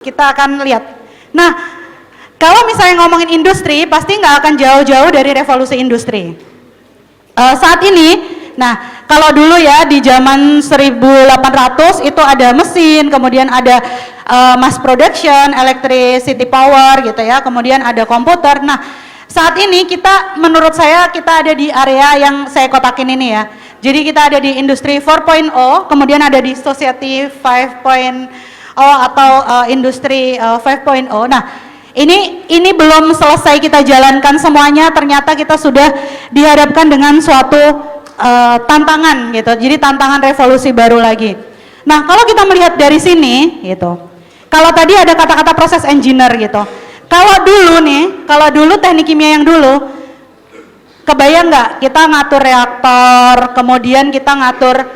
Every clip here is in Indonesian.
Kita akan lihat. Nah, kalau misalnya ngomongin industri, pasti nggak akan jauh-jauh dari revolusi industri. Saat ini, nah kalau dulu ya di zaman 1800 itu ada mesin, kemudian ada mass production, electricity power gitu ya, kemudian ada komputer. Nah, saat ini kita, menurut saya kita ada di area yang saya kotakin ini ya. Jadi kita ada di industri 4.0, kemudian ada di society 5.0 atau industri 5.0. Nah, ini belum selesai kita jalankan semuanya, ternyata kita sudah dihadapkan dengan suatu tantangan gitu. Jadi tantangan revolusi baru lagi. Nah, kalau kita melihat dari sini gitu. Kalau tadi ada kata-kata proses engineer gitu. Kalau dulu teknik kimia yang dulu, kebayang nggak kita ngatur reaktor, kemudian kita ngatur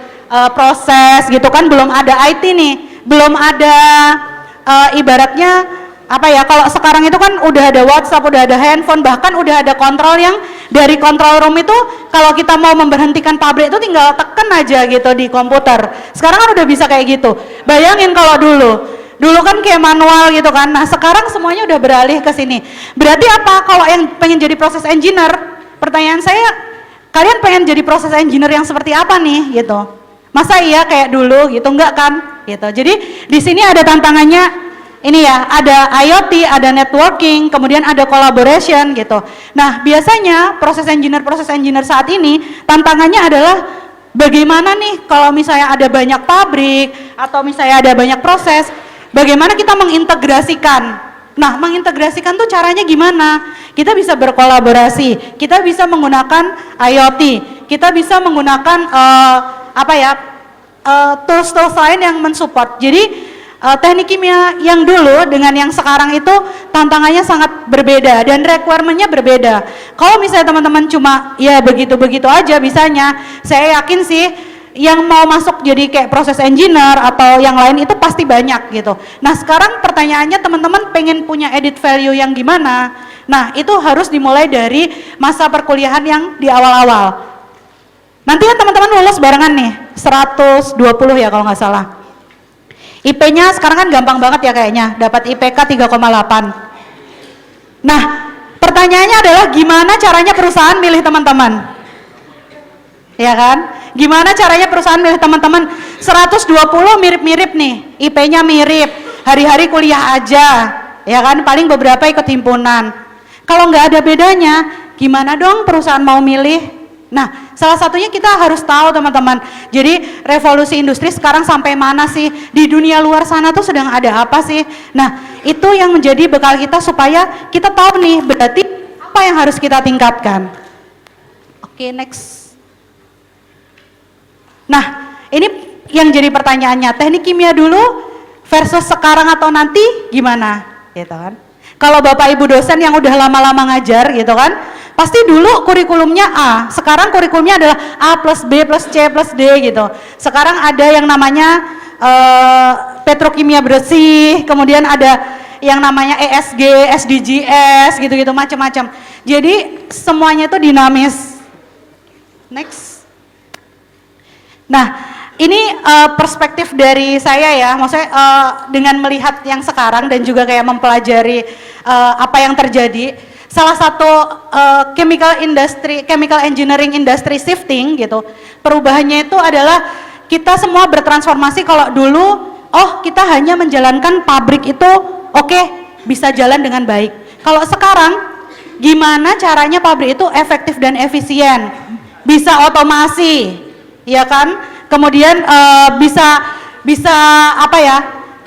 proses gitu kan, belum ada IT nih, belum ada ibaratnya apa ya, kalau sekarang itu kan udah ada WhatsApp, udah ada handphone, bahkan udah ada kontrol yang dari control room itu kalau kita mau memberhentikan pabrik itu tinggal tekan aja gitu di komputer. Sekarang kan udah bisa kayak gitu. Bayangin kalau dulu kan kayak manual gitu kan. Nah, sekarang semuanya udah beralih ke sini. Berarti apa? Kalau yang pengen jadi proses engineer, pertanyaan saya, kalian pengen jadi proses engineer yang seperti apa nih gitu? Masa iya kayak dulu gitu? Enggak kan? Gitu. Jadi di sini ada tantangannya ini ya, ada IoT, ada networking, kemudian ada collaboration gitu. Nah, biasanya proses engineer saat ini tantangannya adalah bagaimana nih kalau misalnya ada banyak pabrik atau misalnya ada banyak proses, bagaimana kita mengintegrasikan. Nah, mengintegrasikan tuh caranya gimana? Kita bisa berkolaborasi, kita bisa menggunakan IoT, kita bisa menggunakan tools-tools lain yang mensupport. Jadi teknik kimia yang dulu dengan yang sekarang itu tantangannya sangat berbeda dan requirement-nya berbeda. Kalau misalnya teman-teman cuma ya begitu-begitu aja bisanya, saya yakin sih yang mau masuk jadi kayak proses engineer atau yang lain itu pasti banyak gitu. Nah, sekarang pertanyaannya teman-teman pengen punya added value yang gimana? Nah, itu harus dimulai dari masa perkuliahan yang di awal-awal. Nanti kan teman-teman lulus barengan nih, 120 ya kalau nggak salah. IP-nya sekarang kan gampang banget ya kayaknya, dapat IPK 3,8. Nah, pertanyaannya adalah gimana caranya perusahaan milih teman-teman? Ya kan? Gimana caranya perusahaan milih teman-teman? 120 mirip-mirip nih, IP-nya mirip, hari-hari kuliah aja, ya kan? Paling beberapa ikut himpunan. Kalau nggak ada bedanya, gimana dong perusahaan mau milih? Nah, salah satunya kita harus tahu teman-teman. Jadi revolusi industri sekarang sampai mana sih? Di dunia luar sana tuh sedang ada apa sih? Nah, itu yang menjadi bekal kita supaya kita tahu nih berarti apa yang harus kita tingkatkan. Oke, next. Nah, ini yang jadi pertanyaannya, teknik kimia dulu versus sekarang atau nanti gimana? Gitu kan? Kalau Bapak Ibu dosen yang udah lama-lama ngajar gitu kan, pasti dulu kurikulumnya A, sekarang kurikulumnya adalah A plus B plus C plus D gitu. Sekarang ada yang namanya petrokimia bersih, kemudian ada yang namanya ESG, SDGs gitu-gitu macam-macam. Jadi semuanya itu dinamis. Next. Nah, ini perspektif dari saya ya, maksudnya dengan melihat yang sekarang dan juga kayak mempelajari apa yang terjadi. Salah satu chemical engineering industry shifting gitu, perubahannya itu adalah kita semua bertransformasi. Kalau dulu, kita hanya menjalankan pabrik itu oke, bisa jalan dengan baik. Kalau sekarang, gimana caranya pabrik itu efektif dan efisien, bisa otomasi, ya kan? Kemudian bisa apa ya?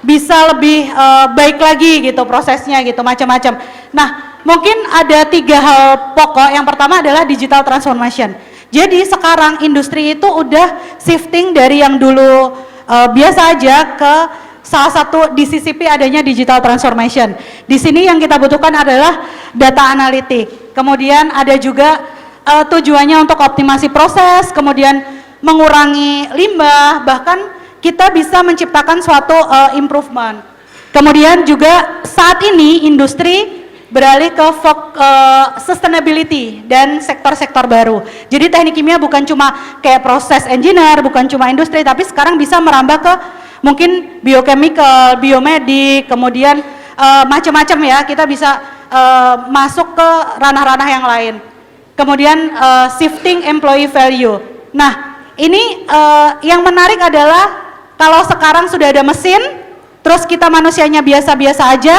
Bisa lebih baik lagi gitu prosesnya gitu, macam-macam. Nah, mungkin ada 3 hal pokok. Yang pertama adalah digital transformation. Jadi sekarang industri itu udah shifting dari yang dulu biasa aja ke salah satu di CCP adanya digital transformation. Di sini yang kita butuhkan adalah data analitik. Kemudian ada juga tujuannya untuk optimasi proses, kemudian mengurangi limbah, bahkan kita bisa menciptakan suatu improvement. Kemudian juga saat ini industri beralih ke sustainability dan sektor-sektor baru. Jadi teknik kimia bukan cuma kayak proses engineer, bukan cuma industri, tapi sekarang bisa merambah ke mungkin biochemical, biomedik, kemudian macam-macam ya, kita bisa masuk ke ranah-ranah yang lain. Kemudian shifting employee value. Nah, ini yang menarik adalah kalau sekarang sudah ada mesin, terus kita manusianya biasa-biasa aja,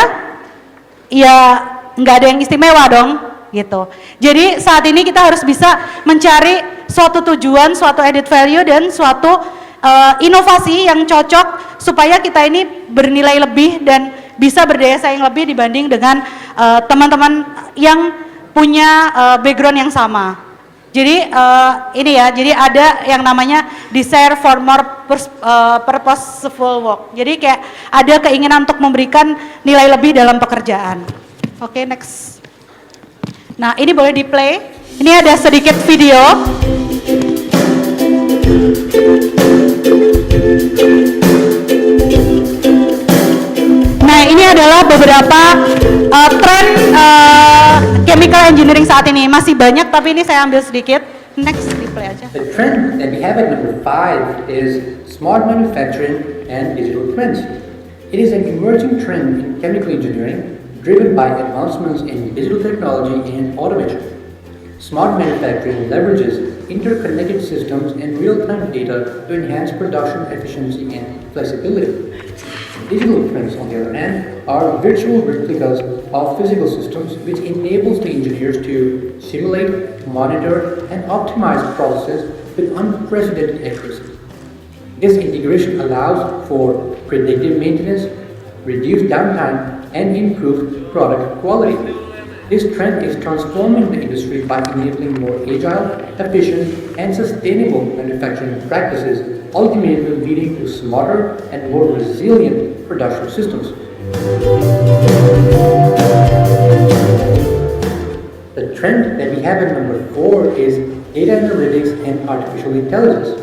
ya nggak ada yang istimewa dong, gitu. Jadi saat ini kita harus bisa mencari suatu tujuan, suatu added value dan suatu inovasi yang cocok supaya kita ini bernilai lebih dan bisa berdaya saing lebih dibanding dengan teman-teman yang punya background yang sama. Jadi ini ya, jadi ada yang namanya desire for more purposeful work. Jadi kayak ada keinginan untuk memberikan nilai lebih dalam pekerjaan. Oke, next. Nah, ini boleh di play. Ini ada sedikit video. Nah, ini adalah beberapa tren chemical engineering saat ini. Masih banyak, tapi ini saya ambil sedikit. Next, di play aja. The trend that we have at number 5 is smart manufacturing and digital twins. It is an emerging trend in chemical engineering driven by advancements in digital technology and automation. Smart manufacturing leverages interconnected systems and real-time data to enhance production efficiency and flexibility. Digital twins, on the other hand, are virtual replicas of physical systems which enables the engineers to simulate, monitor, and optimize processes with unprecedented accuracy. This integration allows for predictive maintenance, reduced downtime, and improved product quality. This trend is transforming the industry by enabling more agile, efficient, and sustainable manufacturing practices, ultimately leading to smarter and more resilient production systems. The trend that we have at number 4 is data analytics and artificial intelligence.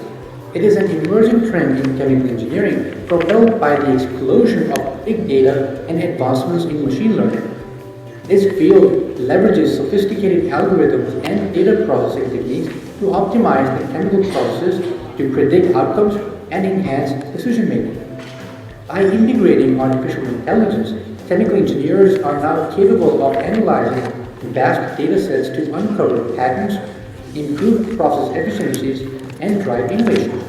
It is an emerging trend in chemical engineering propelled by the explosion of big data and advancements in machine learning. This field leverages sophisticated algorithms and data processing techniques to optimize the chemical processes to predict outcomes and enhance decision making. By integrating artificial intelligence, chemical engineers are now capable of analyzing vast data sets to uncover patterns, improve process efficiencies, and drive innovation.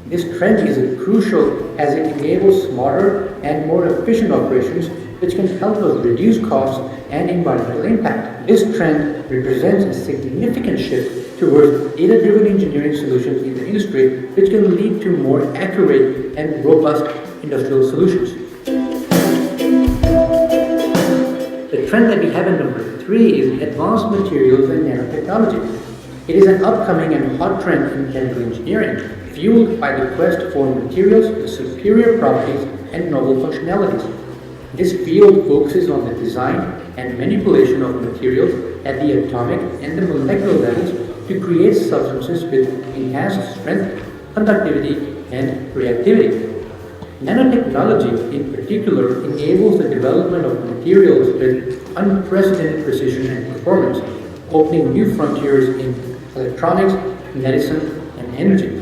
This trend is crucial as it enables smarter and more efficient operations which can help us reduce costs and environmental impact. This trend represents a significant shift towards data-driven engineering solutions in the industry which can lead to more accurate and robust industrial solutions. The trend that we have in number 3 is advanced materials and nanotechnology. It is an upcoming and hot trend in chemical engineering, fueled by the quest for materials with superior properties and novel functionalities. This field focuses on the design and manipulation of materials at the atomic and the molecular levels to create substances with enhanced strength, conductivity, and reactivity. Nanotechnology, in particular, enables the development of materials with unprecedented precision and performance, opening new frontiers in electronics, medicine, and energy.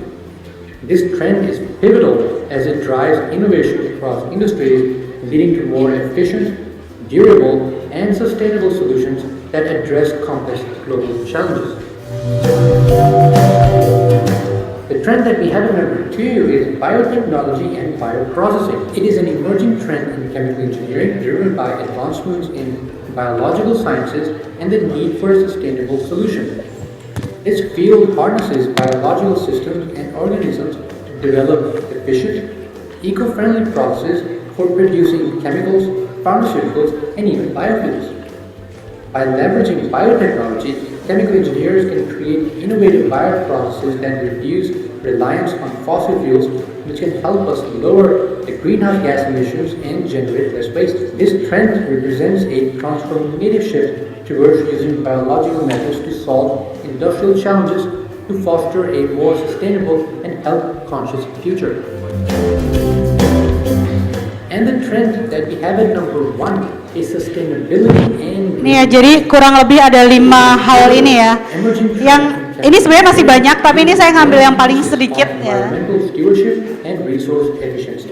This trend is pivotal as it drives innovation across industries, leading to more efficient, durable, and sustainable solutions that address complex global challenges. The trend that we have in number 2 is biotechnology and bioprocessing. It is an emerging trend in chemical engineering driven by advancements in biological sciences and the need for a sustainable solution. This field harnesses biological systems and organisms to develop efficient, eco-friendly processes for producing chemicals, pharmaceuticals, and even biofuels. By leveraging biotechnology, chemical engineers can create innovative bioprocesses that reduce reliance on fossil fuels, which can help us lower the greenhouse gas emissions and generate less waste. This trend represents a transformative shift towards using biological methods to solve industrial challenges to foster a more sustainable and health-conscious future. And the trend that we have at number 1 is sustainability and... Nih ya, jadi kurang lebih ada 5 hal ini ya. Yang ini sebenarnya masih banyak, tapi ini saya ngambil yang paling sedikit ya. Environmental stewardship and resource efficiency.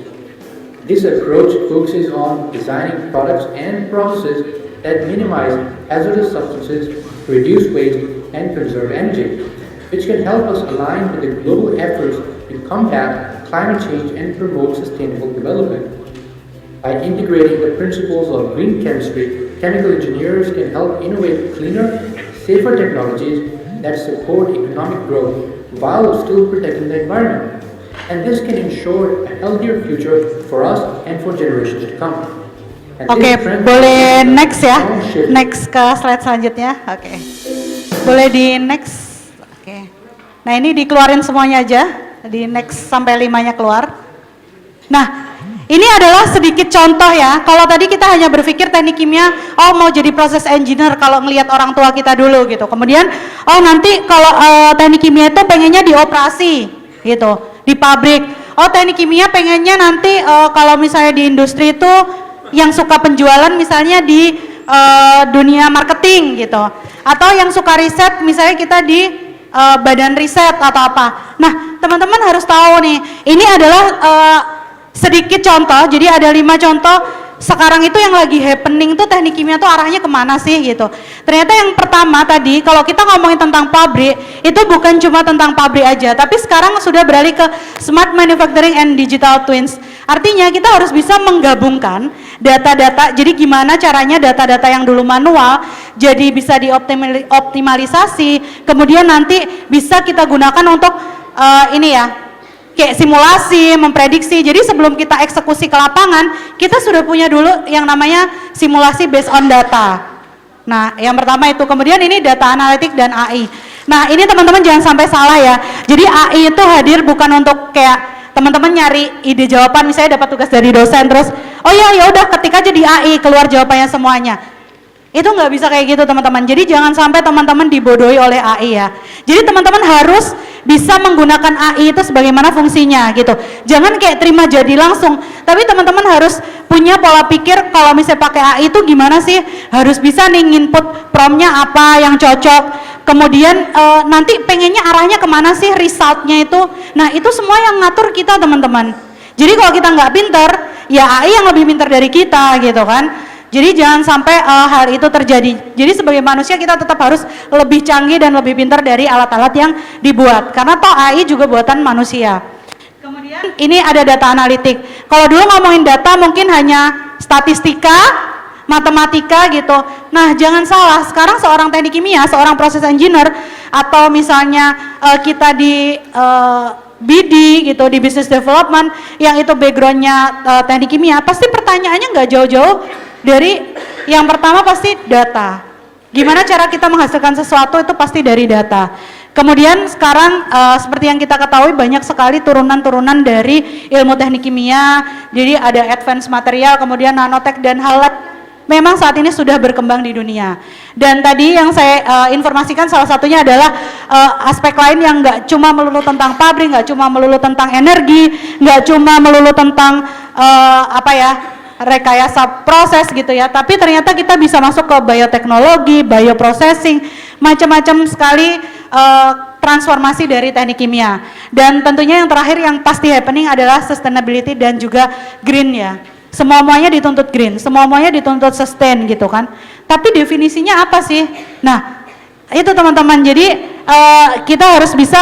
This approach focuses on designing products and processes that minimize hazardous substances, reduce waste, and conserve energy, which can help us align with the global efforts to combat climate change and promote sustainable development. By integrating the principles of green chemistry, chemical engineers can help innovate cleaner, safer technologies that support economic growth while still protecting the environment. And this can ensure a healthier future for us and for generations to come. And Oke, this trend boleh next ya. strong shift Next ke slide selanjutnya. Oke. Boleh di next. Oke. Nah, ini dikeluarin semuanya aja. Di next sampai 5-nya keluar. Nah, ini adalah sedikit contoh ya. Kalau tadi kita hanya berpikir teknik kimia, oh mau jadi proses engineer kalau ngelihat orang tua kita dulu gitu. Kemudian, oh nanti kalau teknik kimia itu pengennya di operasi gitu, di pabrik. Oh teknik kimia pengennya nanti kalau misalnya di industri itu yang suka penjualan misalnya di dunia marketing gitu. Atau yang suka riset misalnya kita di badan riset atau apa. Nah teman-teman harus tahu nih, ini adalah sedikit contoh, jadi ada 5 contoh sekarang itu yang lagi happening tuh teknik kimia tuh arahnya kemana sih gitu. Ternyata yang pertama tadi kalau kita ngomongin tentang pabrik itu bukan cuma tentang pabrik aja, tapi sekarang sudah beralih ke smart manufacturing and digital twins. Artinya kita harus bisa menggabungkan data-data, jadi gimana caranya data-data yang dulu manual jadi bisa dioptimalisasi, kemudian nanti bisa kita gunakan untuk ini ya, kayak simulasi, memprediksi. Jadi sebelum kita eksekusi ke lapangan, kita sudah punya dulu yang namanya simulasi based on data. Nah, yang pertama itu. Kemudian ini data analitik dan AI. Nah, ini teman-teman jangan sampai salah ya. Jadi AI itu hadir bukan untuk kayak teman-teman nyari ide jawaban, misalnya dapat tugas dari dosen terus, oh ya udah ketik aja di AI keluar jawabannya semuanya. Itu nggak bisa kayak gitu teman-teman. Jadi jangan sampai teman-teman dibodohi oleh AI ya. Jadi teman-teman harus bisa menggunakan AI itu sebagaimana fungsinya gitu. Jangan kayak terima jadi langsung. Tapi teman-teman harus punya pola pikir kalau misalnya pakai AI itu gimana sih? Harus bisa nih input promptnya apa yang cocok. Kemudian nanti pengennya arahnya kemana sih resultnya itu. Nah itu semua yang ngatur kita teman-teman. Jadi kalau kita nggak pinter, ya AI yang lebih pinter dari kita gitu kan. Jadi jangan sampai hal itu terjadi. Jadi sebagai manusia kita tetap harus lebih canggih dan lebih pintar dari alat-alat yang dibuat. Karena toh AI juga buatan manusia. Kemudian ini ada data analitik. Kalau dulu ngomongin data mungkin hanya statistika, matematika gitu. Nah jangan salah, sekarang seorang teknik kimia, seorang proses engineer, atau misalnya kita di BD gitu, di business development, yang itu backgroundnya teknik kimia, pasti pertanyaannya nggak jauh-jauh dari yang pertama pasti data. Gimana cara kita menghasilkan sesuatu itu pasti dari data. Kemudian sekarang seperti yang kita ketahui banyak sekali turunan-turunan dari ilmu teknik kimia. Jadi ada advance material, kemudian nanotech dan hal memang saat ini sudah berkembang di dunia. Dan tadi yang saya informasikan salah satunya adalah aspek lain yang nggak cuma melulu tentang pabrik, nggak cuma melulu tentang energi, nggak cuma melulu tentang rekayasa proses gitu ya, tapi ternyata kita bisa masuk ke bioteknologi, bioprocessing, macam-macam sekali transformasi dari teknik kimia. Dan tentunya yang terakhir yang pasti happening adalah sustainability dan juga green ya. Semuanya dituntut green, semuanya dituntut sustain gitu kan. Tapi definisinya apa sih? Nah, itu teman-teman. Jadi kita harus bisa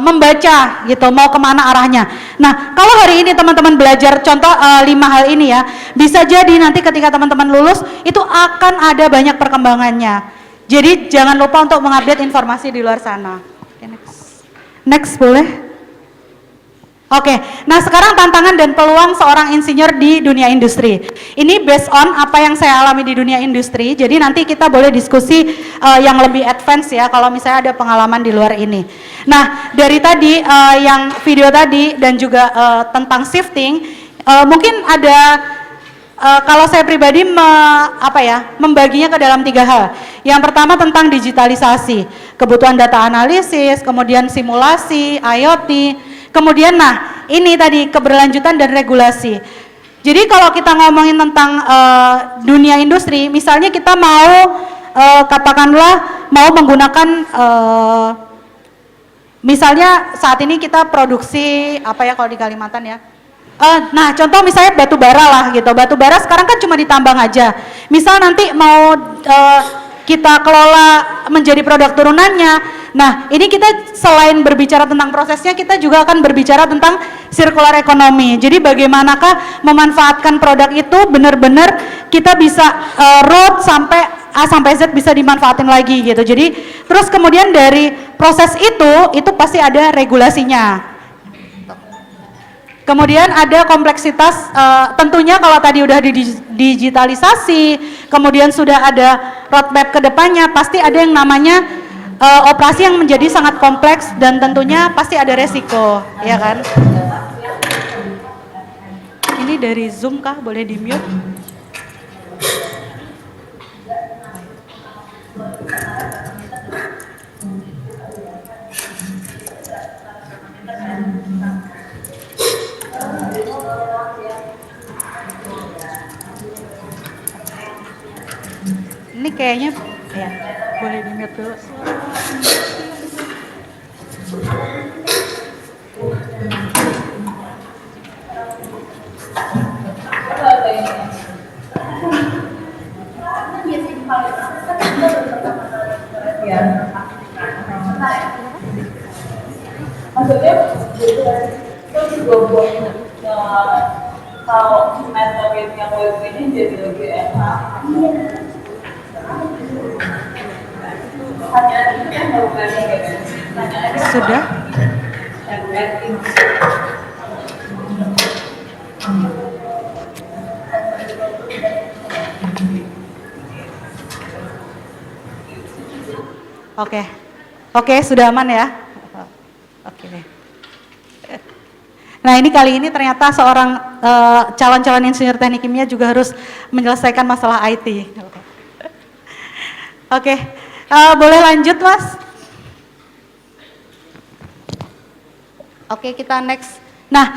membaca gitu, mau kemana arahnya. Nah, kalau hari ini teman-teman belajar contoh 5 hal ini ya, bisa jadi nanti ketika teman-teman lulus itu akan ada banyak perkembangannya. Jadi jangan lupa untuk mengupdate informasi di luar sana. Oke, next boleh. Oke, nah sekarang tantangan dan peluang seorang insinyur di dunia industri. Ini based on apa yang saya alami di dunia industri, jadi nanti kita boleh diskusi yang lebih advance ya, kalau misalnya ada pengalaman di luar ini. Nah, dari tadi yang video tadi dan juga tentang shifting, mungkin ada, kalau saya pribadi membaginya ke dalam 3 hal. Yang pertama tentang digitalisasi, kebutuhan data analisis, kemudian simulasi, IoT, kemudian nah ini tadi keberlanjutan dan regulasi. Jadi kalau kita ngomongin tentang dunia industri, misalnya kita mau katakanlah mau menggunakan misalnya saat ini kita produksi apa ya kalau di Kalimantan ya, Nah, contoh misalnya batu bara lah gitu. Batu bara sekarang kan cuma ditambang aja. Misal nanti mau kita kelola menjadi produk turunannya. Nah, ini kita selain berbicara tentang prosesnya, kita juga akan berbicara tentang circular economy. Jadi bagaimanakah memanfaatkan produk itu benar-benar kita bisa road sampai A sampai Z bisa dimanfaatin lagi gitu. Jadi terus kemudian dari proses itu pasti ada regulasinya. Kemudian ada kompleksitas, tentunya kalau tadi udah digitalisasi, kemudian sudah ada roadmap ke depannya, pasti ada yang namanya operasi yang menjadi sangat kompleks dan tentunya pasti ada resiko, ya kan? Ini dari Zoom kah? Boleh di mute? Ini kayaknya ya, boleh di mute dulu. Maksudnya itu juga buat kalau metodenya web ini jadi lebih enak. Hanya itu kan bukan Sudah? Oke, sudah aman ya? Oke. Nah ini kali ini ternyata seorang calon-calon insinyur teknik kimia juga harus menyelesaikan masalah IT. Oke, boleh lanjut Mas? Oke, kita next. Nah,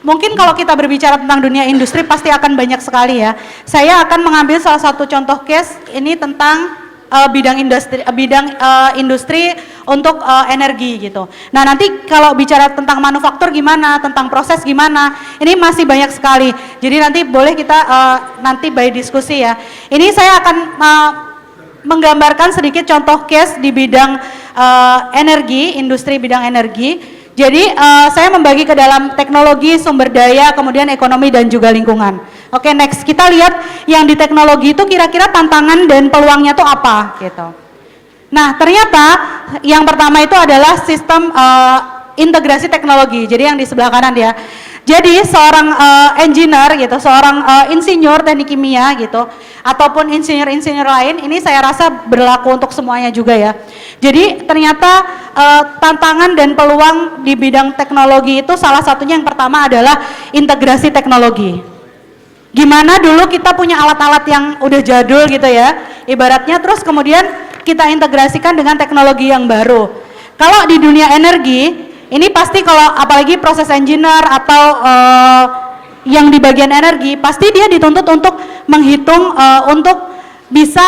mungkin kalau kita berbicara tentang dunia industri pasti akan banyak sekali ya. Saya akan mengambil salah satu contoh case ini tentang bidang industri untuk energi gitu. Nah nanti kalau bicara tentang manufaktur gimana, tentang proses gimana, ini masih banyak sekali. Jadi nanti boleh kita nanti by diskusi ya. Ini saya akan menggambarkan sedikit contoh case di bidang energi, industri bidang energi. Jadi saya membagi ke dalam teknologi, sumber daya, kemudian ekonomi dan juga lingkungan. Oke, next kita lihat yang di teknologi itu kira-kira tantangan dan peluangnya tuh apa gitu. Nah, ternyata yang pertama itu adalah sistem integrasi teknologi. Jadi yang di sebelah kanan ya. Jadi seorang engineer gitu, seorang insinyur teknik kimia gitu, ataupun insinyur-insinyur lain, ini saya rasa berlaku untuk semuanya juga ya. Jadi ternyata tantangan dan peluang di bidang teknologi itu salah satunya yang pertama adalah integrasi teknologi. Gimana dulu kita punya alat-alat yang udah jadul gitu ya, ibaratnya terus kemudian kita integrasikan dengan teknologi yang baru. Kalau di dunia energi, ini pasti kalau apalagi proses engineer atau yang di bagian energi, pasti dia dituntut untuk menghitung untuk bisa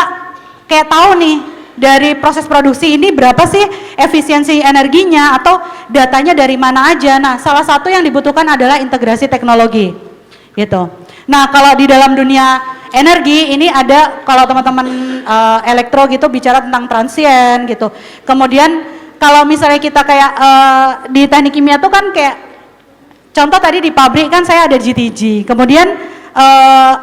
kayak tahu nih dari proses produksi ini berapa sih efisiensi energinya atau datanya dari mana aja. Nah, salah satu yang dibutuhkan adalah integrasi teknologi gitu. Nah, kalau di dalam dunia energi ini ada kalau teman-teman elektro gitu bicara tentang transient gitu. Kemudian kalau misalnya kita kayak di teknik kimia tuh kan kayak contoh tadi di pabrik kan saya ada GTG, kemudian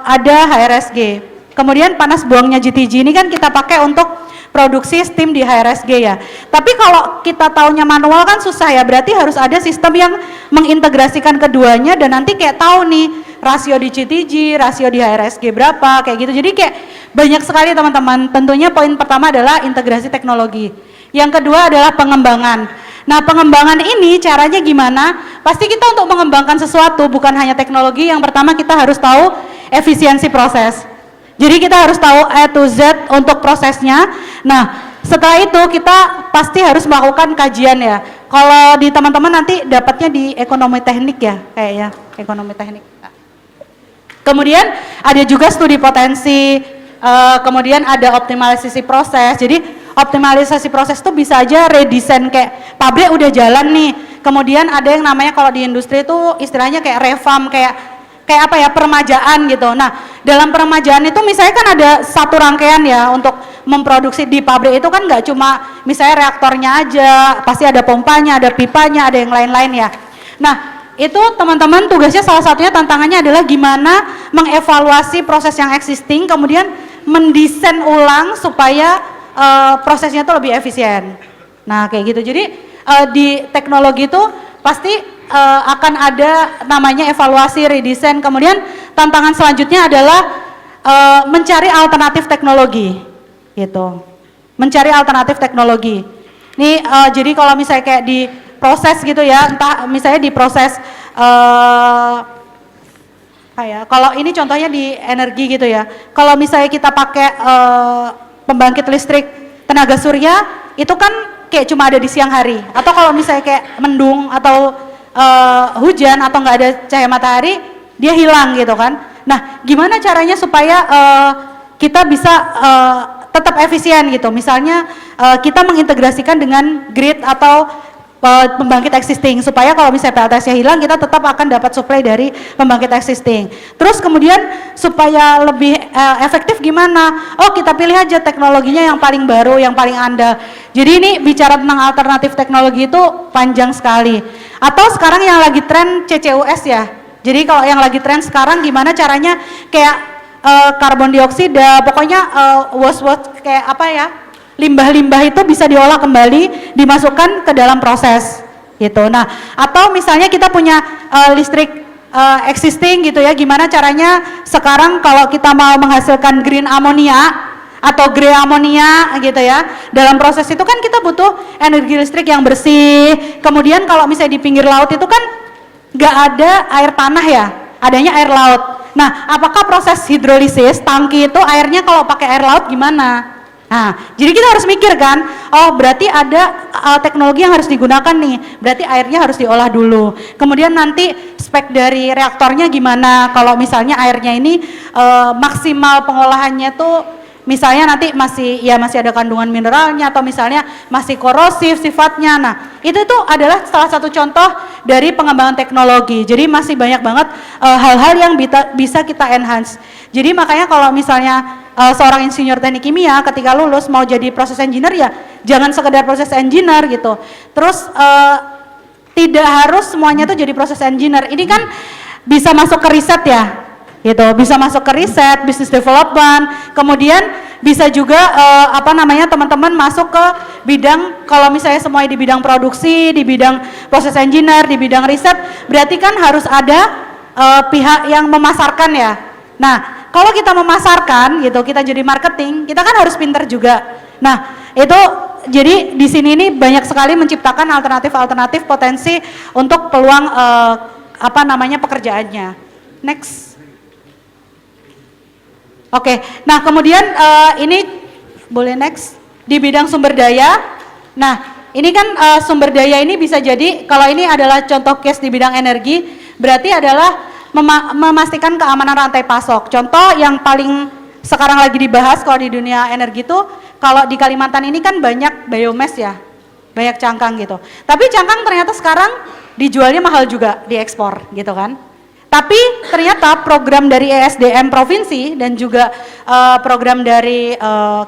ada HRSG. Kemudian panas buangnya GTG ini kan kita pakai untuk produksi steam di HRSG ya. Tapi kalau kita taunya manual kan susah ya, berarti harus ada sistem yang mengintegrasikan keduanya dan nanti kayak tahu nih rasio di GTG, rasio di HRSG berapa, kayak gitu. Jadi kayak banyak sekali teman-teman. Tentunya poin pertama adalah integrasi teknologi. Yang kedua adalah pengembangan. Nah, pengembangan ini caranya gimana? Pasti kita untuk mengembangkan sesuatu bukan hanya teknologi, yang pertama kita harus tahu efisiensi proses. Jadi kita harus tahu A to Z untuk prosesnya. Nah, setelah itu kita pasti harus melakukan kajian ya. Kalau di teman-teman nanti dapatnya di ekonomi teknik ya, kayaknya ekonomi teknik. Kemudian ada juga studi potensi, kemudian ada optimalisasi proses. Jadi optimalisasi proses itu bisa aja redesign kayak pabrik udah jalan nih, Kemudian ada yang namanya kalau di industri itu istilahnya kayak revamp, kayak apa ya, peremajaan gitu. Nah, dalam peremajaan itu misalnya kan ada satu rangkaian ya untuk memproduksi di pabrik itu kan nggak cuma misalnya reaktornya aja, pasti ada pompanya, ada pipanya, ada yang lain-lain ya. Nah, itu teman-teman tugasnya salah satunya tantangannya adalah gimana mengevaluasi proses yang existing, kemudian mendesain ulang supaya prosesnya itu lebih efisien. Nah, kayak gitu. Jadi di teknologi itu pasti akan ada namanya evaluasi, redesign. Kemudian tantangan selanjutnya adalah mencari alternatif teknologi, gitu. Mencari alternatif teknologi. Ini jadi kalau misalnya kayak di proses gitu ya, entah misalnya di proses kayak kalau ini contohnya di energi gitu ya. Kalau misalnya kita pakai pembangkit listrik tenaga surya, itu kan kayak cuma ada di siang hari. Atau kalau misalnya kayak mendung atau hujan atau nggak ada cahaya matahari, dia hilang gitu kan. Nah, gimana caranya supaya kita bisa tetap efisien gitu. Misalnya kita mengintegrasikan dengan grid atau pembangkit existing supaya kalau misalnya PLTS-nya hilang kita tetap akan dapat supply dari pembangkit existing. Terus kemudian supaya lebih efektif gimana? Oh, kita pilih aja teknologinya yang paling baru, yang paling andal. Jadi ini bicara tentang alternatif teknologi itu panjang sekali. Atau sekarang yang lagi tren CCUS ya. Jadi kalau yang lagi tren sekarang gimana caranya kayak karbon dioksida, pokoknya waste kayak apa ya? Limbah-limbah itu bisa diolah kembali, dimasukkan ke dalam proses gitu. Nah, atau misalnya kita punya listrik existing gitu ya, gimana caranya sekarang kalau kita mau menghasilkan green ammonia atau grey ammonia gitu ya, dalam proses itu kan kita butuh energi listrik yang bersih. Kemudian kalau misalnya di pinggir laut itu kan nggak ada air tanah ya, adanya air laut. Nah, apakah proses hidrolisis tangki itu airnya kalau pakai air laut gimana? Nah, jadi kita harus mikir kan, oh berarti ada teknologi yang harus digunakan nih, berarti airnya harus diolah dulu. Kemudian nanti spek dari reaktornya gimana, kalau misalnya airnya ini maksimal pengolahannya tuh misalnya nanti masih ada kandungan mineralnya atau misalnya masih korosif sifatnya. Nah, itu tuh adalah salah satu contoh dari pengembangan teknologi. Jadi masih banyak banget hal-hal yang bisa kita enhance. Jadi makanya kalau misalnya seorang insinyur teknik kimia ketika lulus mau jadi proses engineer ya jangan sekedar proses engineer gitu. Terus tidak harus semuanya tuh jadi proses engineer. Ini kan bisa masuk ke riset ya, gitu. Bisa masuk ke riset, business development. Kemudian bisa juga teman-teman masuk ke bidang, kalau misalnya semuanya di bidang produksi, di bidang proses engineer, di bidang riset, berarti kan harus ada pihak yang memasarkan ya. Nah, kalau kita memasarkan gitu, kita jadi marketing, kita kan harus pinter juga. Nah, itu jadi di sini ini banyak sekali menciptakan alternatif-alternatif potensi untuk peluang pekerjaannya. Next. Oke, nah kemudian ini boleh next di bidang sumber daya. Nah, ini kan sumber daya ini bisa jadi kalau ini adalah contoh case di bidang energi, berarti adalah memastikan keamanan rantai pasok. Contoh yang paling sekarang lagi dibahas kalau di dunia energi itu, kalau di Kalimantan ini kan banyak biomass ya, banyak cangkang gitu. Tapi cangkang ternyata sekarang dijualnya mahal juga, diekspor gitu kan. Tapi ternyata program dari ESDM provinsi dan juga program dari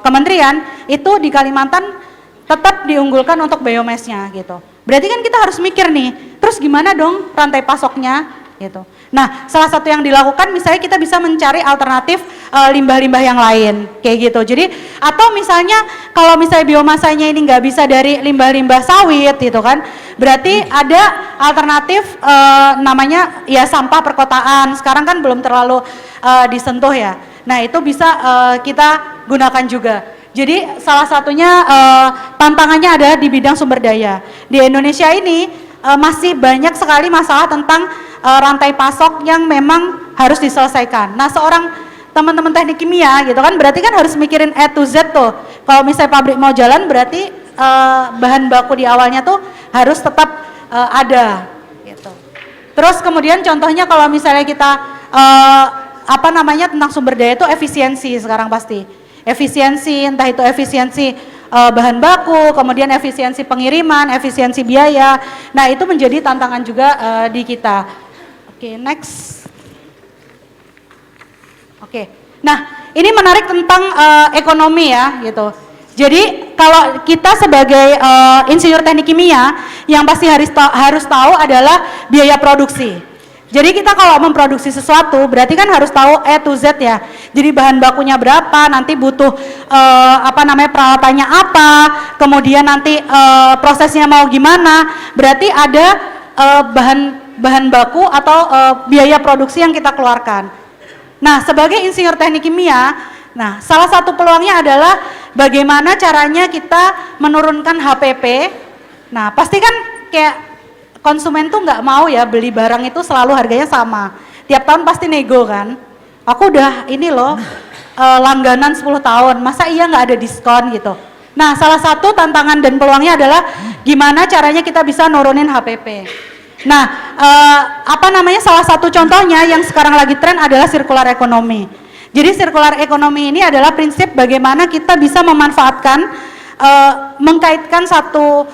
kementerian itu di Kalimantan tetap diunggulkan untuk biomassnya gitu. Berarti kan kita harus mikir nih, terus gimana dong rantai pasoknya gitu. Nah, salah satu yang dilakukan misalnya kita bisa mencari alternatif limbah-limbah yang lain kayak gitu. Jadi atau misalnya kalau misalnya biomasanya ini nggak bisa dari limbah-limbah sawit gitu kan, berarti ada alternatif namanya ya sampah perkotaan. Sekarang kan belum terlalu disentuh ya. Nah, itu bisa kita gunakan juga. Jadi salah satunya tantangannya ada di bidang sumber daya. Di Indonesia ini masih banyak sekali masalah tentang rantai pasok yang memang harus diselesaikan. Nah, seorang teman-teman teknik kimia gitu kan, berarti kan harus mikirin A to Z tuh. Kalau misalnya pabrik mau jalan, berarti bahan baku di awalnya tuh harus tetap ada. Gitu. Terus kemudian contohnya kalau misalnya kita tentang sumber daya itu efisiensi sekarang pasti. Efisiensi, entah itu efisiensi bahan baku, kemudian efisiensi pengiriman, efisiensi biaya. Nah, itu menjadi tantangan juga di kita. Oke, next. Oke. Nah, ini menarik tentang ekonomi ya, gitu. Jadi kalau kita sebagai insinyur teknik kimia, yang pasti harus tahu adalah biaya produksi. Jadi kita kalau memproduksi sesuatu, berarti kan harus tahu E to Z ya. Jadi bahan bakunya berapa, nanti butuh peralatannya apa, kemudian nanti prosesnya mau gimana. Berarti ada bahan baku atau biaya produksi yang kita keluarkan. Nah, sebagai insinyur teknik kimia, nah salah satu peluangnya adalah bagaimana caranya kita menurunkan HPP. Nah, pasti kan kayak konsumen tuh nggak mau ya beli barang itu selalu harganya sama. Tiap tahun pasti nego kan. Aku udah ini loh langganan 10 tahun, masa iya nggak ada diskon gitu. Nah, salah satu tantangan dan peluangnya adalah gimana caranya kita bisa nurunin HPP. Nah, salah satu contohnya yang sekarang lagi tren adalah circular economy. Jadi circular economy ini adalah prinsip bagaimana kita bisa memanfaatkan, mengkaitkan satu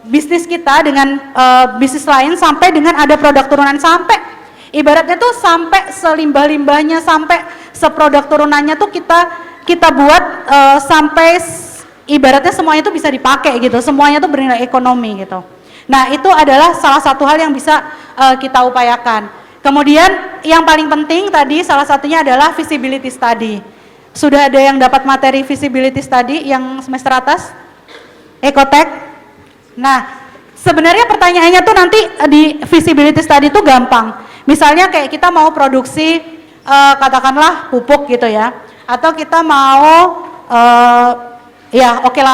bisnis kita dengan bisnis lain sampai dengan ada produk turunan, sampai ibaratnya tuh sampai selimbah-limbahnya, sampai seproduk turunannya tuh kita buat sampai ibaratnya semuanya tuh bisa dipakai gitu, semuanya tuh bernilai ekonomi gitu. Nah, itu adalah salah satu hal yang bisa kita upayakan. Kemudian yang paling penting tadi salah satunya adalah feasibility study. Sudah ada yang dapat materi feasibility study yang semester atas? Ekotek? Nah, sebenarnya pertanyaannya tuh nanti di feasibility study itu gampang. Misalnya kayak kita mau produksi katakanlah pupuk gitu ya, atau kita mau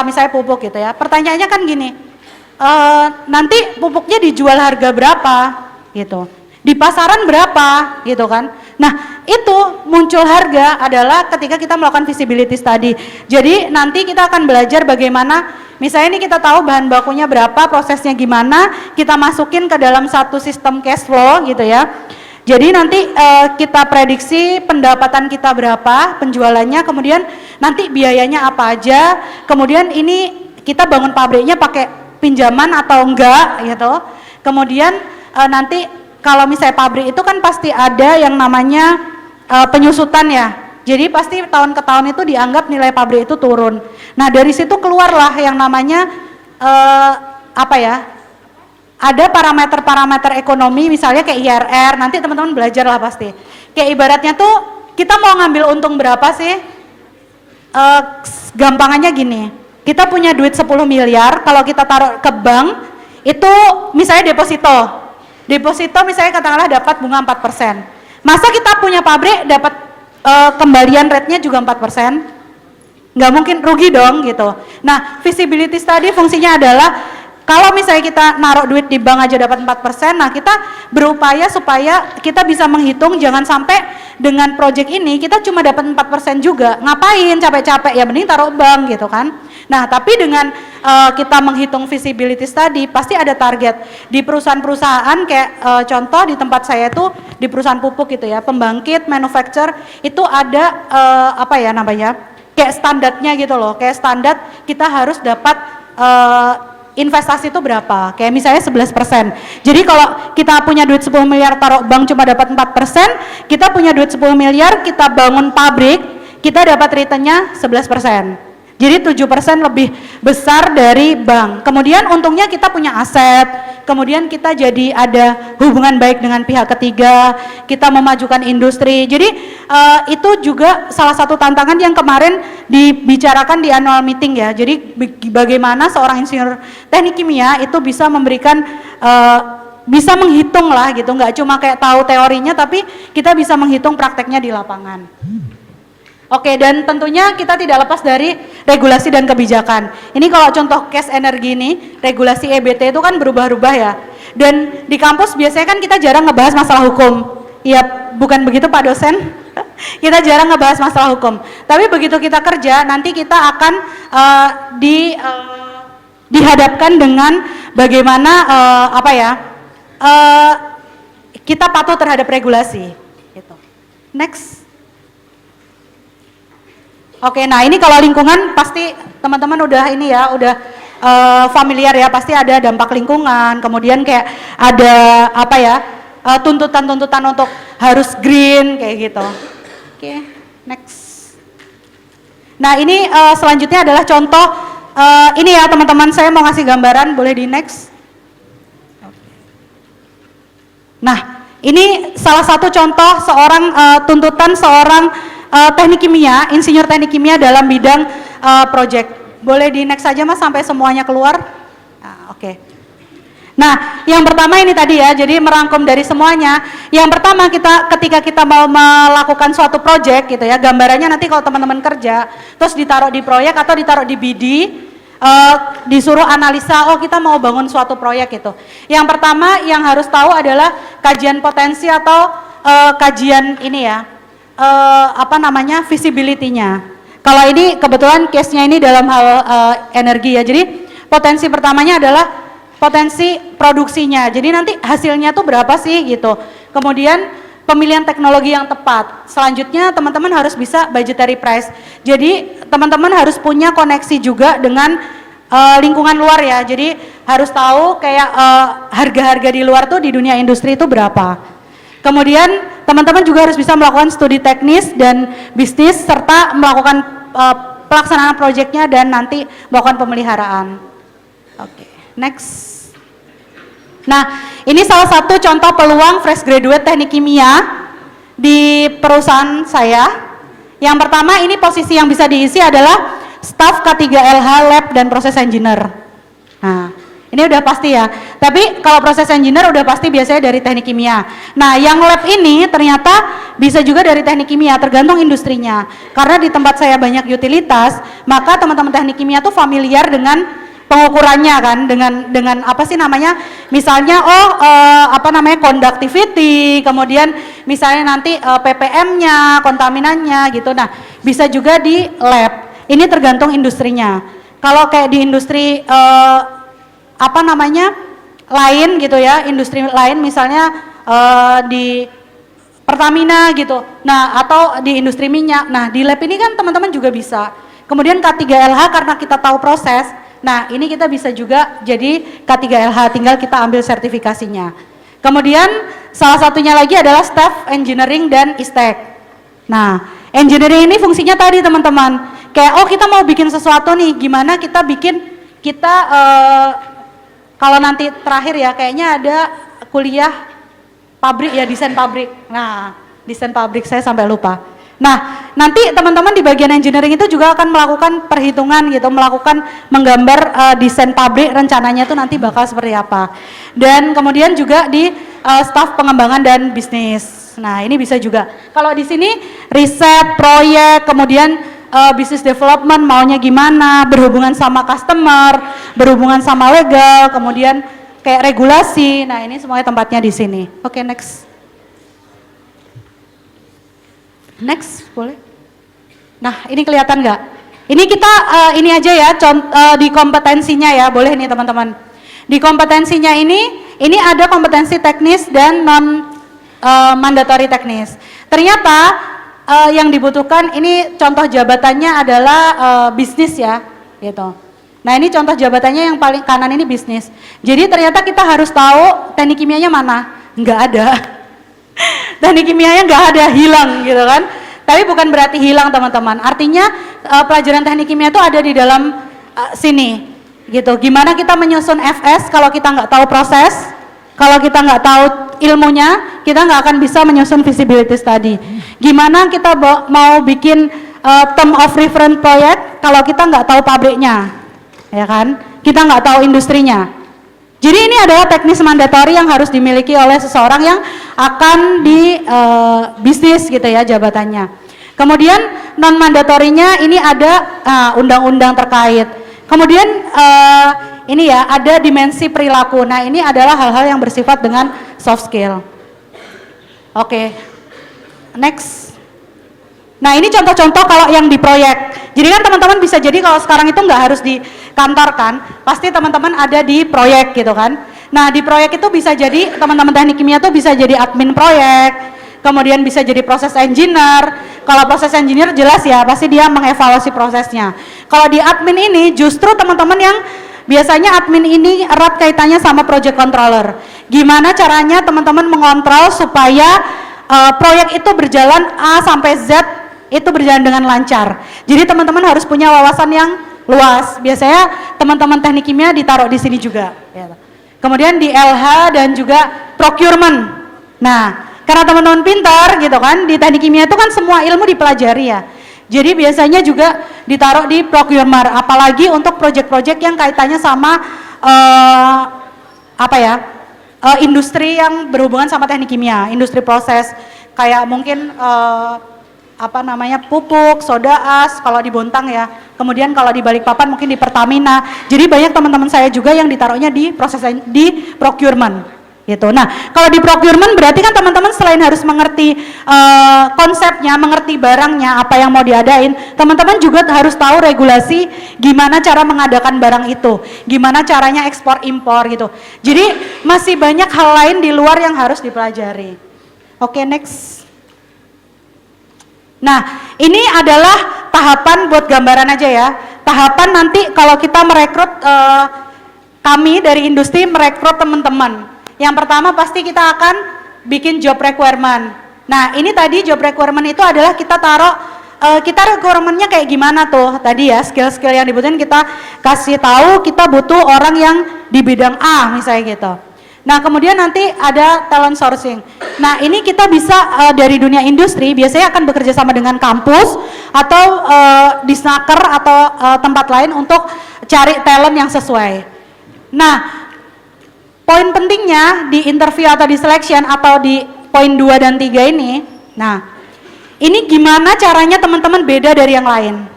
misalnya pupuk gitu ya. Pertanyaannya kan gini, nanti pupuknya dijual harga berapa gitu, di pasaran berapa gitu kan. Nah, itu muncul harga adalah ketika kita melakukan feasibility study. Jadi nanti kita akan belajar bagaimana, misalnya ini kita tahu bahan bakunya berapa, prosesnya gimana, kita masukin ke dalam satu sistem cash flow gitu ya. Jadi nanti kita prediksi pendapatan kita berapa, penjualannya, kemudian nanti biayanya apa aja, kemudian ini kita bangun pabriknya pakai pinjaman atau enggak gitu. Kemudian nanti kalau misalnya pabrik itu kan pasti ada yang namanya penyusutan ya. Jadi pasti tahun ke tahun itu dianggap nilai pabrik itu turun. Nah, dari situ keluarlah yang namanya ada parameter-parameter ekonomi, misalnya kayak IRR, nanti teman-teman belajar lah pasti. Kayak ibaratnya tuh kita mau ngambil untung berapa sih? Gampangannya gini, kita punya duit 10 miliar, kalau kita taruh ke bank, itu misalnya deposito misalnya katakanlah dapat bunga 4%. Masa kita punya pabrik dapat kembalian rate-nya juga 4%? Nggak mungkin, rugi dong gitu. Nah, feasibility study fungsinya adalah kalau misalnya kita naruh duit di bank aja dapat 4%, nah kita berupaya supaya kita bisa menghitung jangan sampai dengan project ini kita cuma dapat 4% juga. Ngapain capek-capek, ya mending taruh bank gitu kan. Nah, tapi dengan kita menghitung feasibility study pasti ada target. Di perusahaan-perusahaan kayak contoh di tempat saya itu di perusahaan pupuk gitu ya, pembangkit, manufacturer itu ada kayak standarnya gitu loh. Kayak standar kita harus dapat investasi itu berapa, kayak misalnya 11%. Jadi kalau kita punya duit 10 miliar taruh bank cuma dapat 4%, kita punya duit 10 miliar kita bangun pabrik, kita dapat returnnya 11%. Jadi 7% lebih besar dari bank. Kemudian untungnya kita punya aset, kemudian kita jadi ada hubungan baik dengan pihak ketiga, kita memajukan industri. Jadi itu juga salah satu tantangan yang kemarin dibicarakan di annual meeting ya. Jadi bagaimana seorang insinyur teknik kimia itu bisa memberikan bisa menghitung lah gitu, nggak cuma kayak tahu teorinya tapi kita bisa menghitung prakteknya di lapangan. Oke, dan tentunya kita tidak lepas dari regulasi dan kebijakan. Ini kalau contoh case energi ini, regulasi EBT itu kan berubah-ubah ya. Dan di kampus biasanya kan kita jarang ngebahas masalah hukum. Iya, bukan begitu Pak dosen? Kita jarang ngebahas masalah hukum. Tapi begitu kita kerja, nanti kita akan dihadapkan dengan bagaimana kita patuh terhadap regulasi. Gitu. Next. Oke, nah ini kalau lingkungan pasti teman-teman udah ini ya, udah familiar ya, pasti ada dampak lingkungan, kemudian kayak ada apa ya, tuntutan-tuntutan untuk harus green kayak gitu. Oke, next. Nah ini selanjutnya adalah contoh, ini ya teman-teman, saya mau ngasih gambaran, boleh di next. Nah ini salah satu contoh tuntutan seorang teknik kimia, insinyur teknik kimia dalam bidang project. Boleh di next saja Mas sampai semuanya keluar. Nah, oke. Nah, yang pertama ini tadi ya, jadi merangkum dari semuanya. Yang pertama ketika kita mau melakukan suatu project gitu ya, gambarannya nanti kalau teman-teman kerja, terus ditaruh di proyek atau ditaruh di BD, disuruh analisa, oh kita mau bangun suatu proyek gitu. Yang pertama yang harus tahu adalah kajian potensi atau kajian ini ya, visibility-nya. Kalau ini kebetulan case-nya ini dalam hal energi ya, jadi potensi pertamanya adalah potensi produksinya, jadi nanti hasilnya tuh berapa sih gitu. Kemudian pemilihan teknologi yang tepat, selanjutnya teman-teman harus bisa budgetary price, jadi teman-teman harus punya koneksi juga dengan lingkungan luar ya, jadi harus tahu kayak harga-harga di luar tuh di dunia industri itu berapa. Kemudian teman-teman juga harus bisa melakukan studi teknis dan bisnis serta melakukan pelaksanaan proyeknya dan nanti melakukan pemeliharaan. Oke, next. Nah, ini salah satu contoh peluang fresh graduate teknik kimia di perusahaan saya. Yang pertama ini posisi yang bisa diisi adalah staf K3LH Lab dan Proses Engineer. Nah, ini udah pasti ya, tapi kalau proses engineer udah pasti biasanya dari teknik kimia. Nah yang lab ini ternyata bisa juga dari teknik kimia, tergantung industrinya. Karena di tempat saya banyak utilitas, maka teman-teman teknik kimia tuh familiar dengan pengukurannya kan, dengan apa sih namanya, misalnya conductivity, kemudian misalnya nanti ppm-nya, kontaminannya gitu. Nah bisa juga di lab, ini tergantung industrinya. Kalau kayak di industri lain gitu ya, industri lain misalnya di Pertamina gitu, nah atau di industri minyak, nah di lab ini kan teman-teman juga bisa. Kemudian K3LH karena kita tahu proses, nah ini kita bisa juga jadi K3LH, tinggal kita ambil sertifikasinya. Kemudian salah satunya lagi adalah staff engineering dan istek. Nah engineering ini fungsinya tadi teman-teman, kayak kita mau bikin sesuatu nih, gimana kita bikin, kalau nanti terakhir ya, kayaknya ada kuliah pabrik ya, desain pabrik. Nah, desain pabrik saya sampai lupa. Nah, nanti teman-teman di bagian engineering itu juga akan melakukan perhitungan gitu, menggambar desain pabrik, rencananya itu nanti bakal seperti apa. Dan kemudian juga di staf pengembangan dan bisnis. Nah, ini bisa juga. Kalau di sini riset, proyek, kemudian business development maunya gimana, berhubungan sama customer, berhubungan sama legal, kemudian kayak regulasi. Nah ini semuanya tempatnya di sini. Oke, next. Next, boleh. Nah ini kelihatan nggak? Ini kita ini aja ya, di kompetensinya ya, boleh nih teman-teman. Di kompetensinya ini ada kompetensi teknis dan non mandatory teknis. Ternyata yang dibutuhkan ini contoh jabatannya adalah bisnis ya, gitu. Nah ini contoh jabatannya yang paling kanan ini bisnis. Jadi ternyata kita harus tahu teknik kimianya mana, nggak ada. Teknik kimianya nggak ada, hilang gitu kan. Tapi bukan berarti hilang teman-teman. Artinya pelajaran teknik kimia itu ada di dalam sini, gitu. Gimana kita menyusun FS kalau kita nggak tahu proses, kalau kita nggak tahu ilmunya, kita nggak akan bisa menyusun feasibility study. Gimana kita mau bikin term of reference project kalau kita nggak tahu pabriknya, ya kan? Kita nggak tahu industrinya. Jadi ini adalah teknis mandatori yang harus dimiliki oleh seseorang yang akan di bisnis gitu ya jabatannya. Kemudian non mandatorinya ini ada undang-undang terkait. Kemudian ini ya ada dimensi perilaku. Nah ini adalah hal-hal yang bersifat dengan soft skill. Oke, next. Nah ini contoh-contoh kalau yang di proyek. Jadi kan teman-teman bisa jadi kalau sekarang itu nggak harus di kantor kan, pasti teman-teman ada di proyek gitu kan. Nah di proyek itu bisa jadi teman-teman teknik kimia tuh bisa jadi admin proyek, kemudian bisa jadi proses engineer. Kalau proses engineer jelas ya, pasti dia mengevaluasi prosesnya. Kalau di admin ini justru teman-teman yang biasanya admin ini erat kaitannya sama project controller. Gimana caranya teman-teman mengontrol supaya proyek itu berjalan A sampai Z itu berjalan dengan lancar. Jadi teman-teman harus punya wawasan yang luas. Biasanya teman-teman teknik kimia ditaruh di sini juga. Kemudian di LH dan juga procurement. Nah, karena teman-teman pintar gitu kan, di teknik kimia itu kan semua ilmu dipelajari ya. Jadi biasanya juga ditaruh di procurement, apalagi untuk project-project yang kaitannya sama industri yang berhubungan sama teknik kimia, industri proses, kayak mungkin pupuk, soda as kalau di Bontang ya. Kemudian kalau di Balikpapan mungkin di Pertamina. Jadi banyak teman-teman saya juga yang ditaruhnya di proses di procurement gitu. Nah, kalau di procurement berarti kan teman-teman selain harus mengerti konsepnya, mengerti barangnya, apa yang mau diadain, teman-teman juga harus tahu regulasi gimana cara mengadakan barang itu, gimana caranya ekspor impor gitu. Jadi masih banyak hal lain di luar yang harus dipelajari. Oke, next. Nah, ini adalah tahapan buat gambaran aja ya. Tahapan nanti kalau kita merekrut, kami dari industri merekrut teman-teman. Yang pertama pasti kita akan bikin job requirement. Nah, ini tadi job requirement itu adalah kita taruh, kita requirement-nya kayak gimana tuh tadi ya, skill-skill yang dibutuhin kita kasih tahu kita butuh orang yang di bidang A misalnya gitu. Nah, kemudian nanti ada talent sourcing. Nah, ini kita bisa dari dunia industri biasanya akan bekerja sama dengan kampus atau disnaker atau tempat lain untuk cari talent yang sesuai. Nah, poin pentingnya di interview atau di selection atau di poin 2 dan 3 ini, nah, ini gimana caranya teman-teman beda dari yang lain?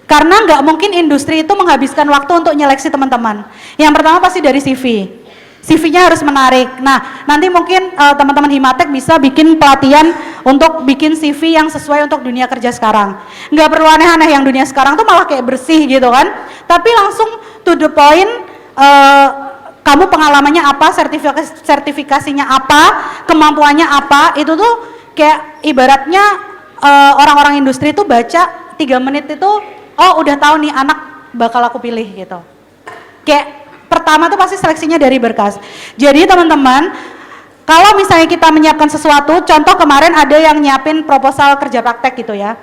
Karena nggak mungkin industri itu menghabiskan waktu untuk nyeleksi teman-teman. Yang pertama pasti dari CV. CV-nya harus menarik. Nah, nanti mungkin teman-teman Himatek bisa bikin pelatihan untuk bikin CV yang sesuai untuk dunia kerja sekarang. Nggak perlu aneh-aneh, yang dunia sekarang tuh malah kayak bersih gitu kan. Tapi langsung to the point, kamu pengalamannya apa, sertifikasinya apa, kemampuannya apa, itu tuh kayak ibaratnya orang-orang industri itu baca 3 menit itu, oh udah tahu nih anak bakal aku pilih gitu. Kayak pertama tuh pasti seleksinya dari berkas. Jadi teman-teman, kalau misalnya kita menyiapkan sesuatu, contoh kemarin ada yang nyiapin proposal kerja praktek gitu ya.